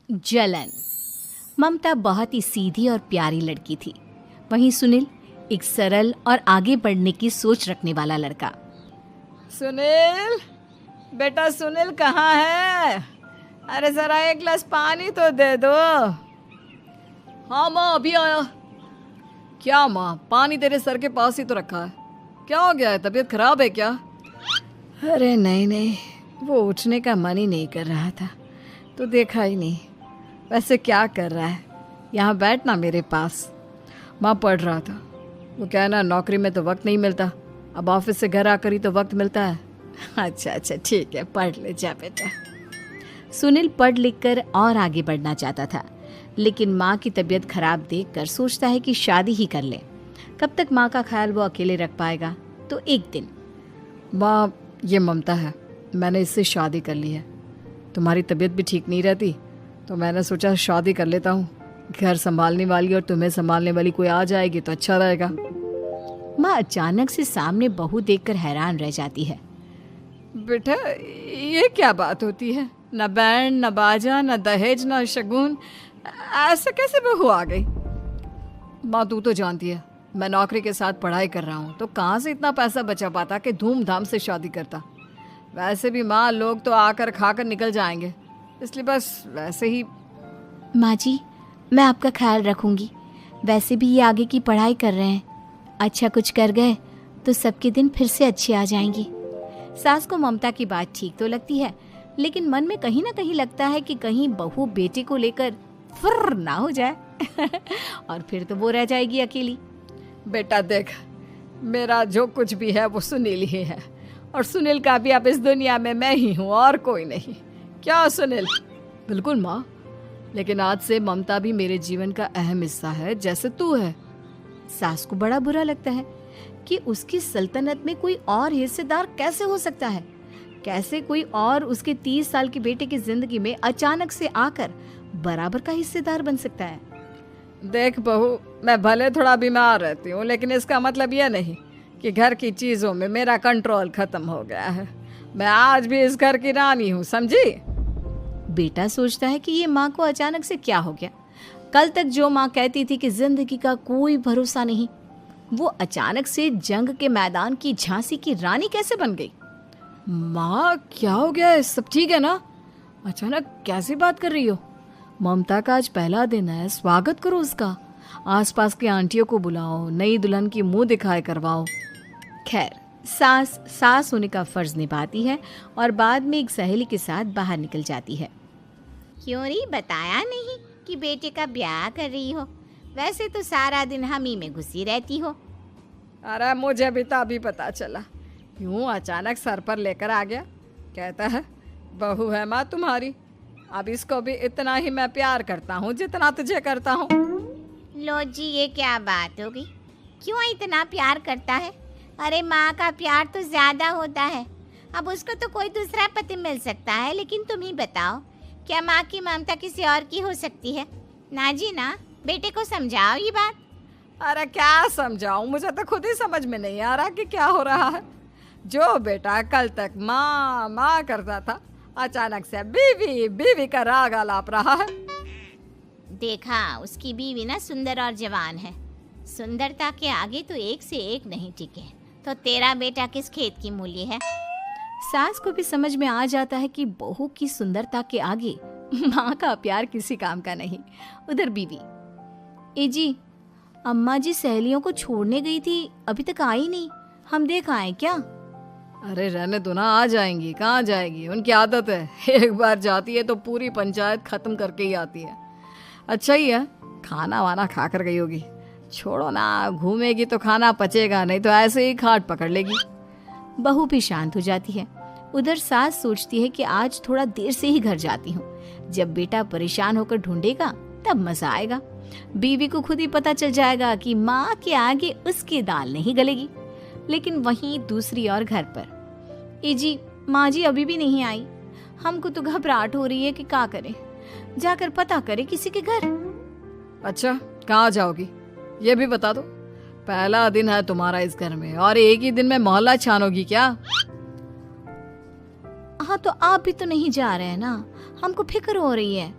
जलन। ममता बहुत ही सीधी और प्यारी लड़की थी, वहीं सुनील एक सरल और आगे बढ़ने की सोच रखने वाला लड़का। सुनील, बेटा सुनील कहाँ है? अरे जरा एक गिलास पानी तो दे दो। हाँ माँ, अभी आया। क्या माँ, पानी तेरे सर के पास ही तो रखा है, क्या हो गया है? तबीयत खराब है क्या? अरे नहीं नहीं, वो उठने का मन ही नहीं कर रहा था तो देखा ही नहीं। वैसे क्या कर रहा है? यहाँ बैठना मेरे पास। माँ पढ़ रहा था। वो कहना नौकरी में तो वक्त नहीं मिलता, अब ऑफिस से घर आकर ही तो वक्त मिलता है। अच्छा अच्छा ठीक है, पढ़ ले जा बेटा। सुनील पढ़ लिख कर और आगे बढ़ना चाहता था, लेकिन माँ की तबीयत खराब देखकर सोचता है कि शादी ही कर ले। कब तक माँ का ख्याल वो अकेले रख पाएगा? तो एक दिन, माँ ये ममता है, मैंने इससे शादी कर ली है। तुम्हारी तबीयत भी ठीक नहीं रहती तो मैंने सोचा शादी कर लेता हूँ। घर संभालने वाली और तुम्हें संभालने वाली कोई आ जाएगी तो अच्छा रहेगा। माँ अचानक से सामने बहू देखकर हैरान रह जाती है। बेटा ये क्या बात होती है? न बैंड, न बाजा, न दहेज, न शगुन, ऐसे कैसे बहू आ गई? माँ तू तो जानती है मैं नौकरी के साथ पढ़ाई कर रहा हूँ, तो कहाँ से इतना पैसा बचा पाता कि धूमधाम से शादी करता। वैसे भी माँ लोग तो आकर खाकर निकल जाएंगे, इसलिए बस वैसे ही। माँ जी, मैं आपका ख्याल रखूंगी। वैसे भी ये आगे की पढ़ाई कर रहे हैं, अच्छा कुछ कर गए तो सबके दिन फिर से अच्छे आ जाएंगी। सास को ममता की बात ठीक तो लगती है, लेकिन मन में कहीं ना कहीं लगता है कि कहीं बहू बेटे को लेकर फुर्र ना हो जाए और फिर तो वो रह जाएगी अकेली। बेटा देख, मेरा जो कुछ भी है वो सुनील ही है, और सुनील का भी अब इस दुनिया में मैं ही हूँ और कोई नहीं। क्या सुनील? बिल्कुल माँ, लेकिन आज से ममता भी मेरे जीवन का अहम हिस्सा है, जैसे तू है। सास को बड़ा बुरा लगता है कि उसकी सल्तनत में कोई और हिस्सेदार कैसे हो सकता है। कैसे कोई और उसके 30 साल के बेटे की जिंदगी में अचानक से आकर बराबर का हिस्सेदार बन सकता है। देख बहू, मैं भले थोड़ा बीमार रहती हूँ, लेकिन इसका मतलब यह नहीं कि घर की चीजों में मेरा कंट्रोल खत्म हो गया है। मैं आज भी इस घर की रानी हूँ, समझी? बेटा सोचता है कि ये माँ को अचानक से क्या हो गया। कल तक जो माँ कहती थी कि जिंदगी का कोई भरोसा नहीं, वो अचानक से जंग के मैदान की झांसी की रानी कैसे बन गई? माँ क्या हो गया है? सब ठीक है ना? अचानक कैसी बात कर रही हो? ममता का आज पहला दिन है, स्वागत करो उसका। आसपास की आंटियों को बुलाओ, नई दुल्हन की मुंह दिखाए करवाओ। खैर, सास होने का फर्ज निभाती है और बाद में एक सहेली के साथ बाहर निकल जाती है। क्यों नहीं बताया नहीं कि बेटे का ब्याह कर रही हो? वैसे तो सारा दिन हम ही में घुसी रहती हो। अरे मुझे भी तो अभी पता चला, यूं अचानक सर पर लेकर आ गया। कहता है बहू है माँ तुम्हारी, अब इसको भी इतना ही मैं प्यार करता हूँ जितना तुझे करता हूँ। लो जी, ये क्या बात हो गई? क्यों इतना प्यार करता है? अरे माँ का प्यार तो ज्यादा होता है। अब उसको तो कोई दूसरा पति मिल सकता है, लेकिन तुम ही बताओ, क्या माँ की ममता किसी और की हो सकती है? ना जी ना, बेटे को समझाओ ये बात। अरे क्या समझाऊं, मुझे तो खुद ही समझ में नहीं आ रहा कि क्या हो रहा है। जो बेटा कल तक माँ माँ करता था, अचानक से बीवी बीवी का राग आलाप रहा है। देखा, उसकी बीवी ना सुंदर और जवान है। सुंदरता के आगे तो एक से एक नहीं टिके, तो तेरा बेटा किस खेत की मूली है? सास को भी समझ में आ जाता है कि बहू की सुंदरता के आगे माँ का प्यार किसी काम का नहीं। उधर बीवी, ए जी, अम्मा जी सहेलियों को छोड़ने गई थी, अभी तक आई नहीं, हम देख आए क्या? अरे रहने दो ना, आ जाएंगी। कहाँ जाएगी, उनकी आदत है, एक बार जाती है तो पूरी पंचायत खत्म करके ही आती है। अच्छा ही है, खाना वाना खा कर गई होगी। छोड़ो ना, घूमेगी तो खाना पचेगा नहीं तो ऐसे ही खाट पकड़ लेगी। बहू भी शांत हो जाती है। उधर सास सोचती है कि आज थोड़ा देर से ही घर जाती हूँ, जब बेटा परेशान होकर ढूंढेगा तब मजा आएगा। बीवी को खुद ही पता चल जाएगा कि माँ के आगे उसकी दाल नहीं गलेगी। लेकिन वहीं दूसरी ओर घर पर, ए जी, माँ जी अभी भी नहीं आई, हमको तो घबराहट हो रही है कि क्या करें, जाकर पता करें किसी के घर। अच्छा, कहाँ जाओगी ये भी बता दो। पहला दिन है तुम्हारा इस घर में और एक ही दिन में मोहल्ला छानोगी क्या? हाँ, तो आप भी तो नहीं जा रहे हैं ना, हमको फिक्र हो रही है।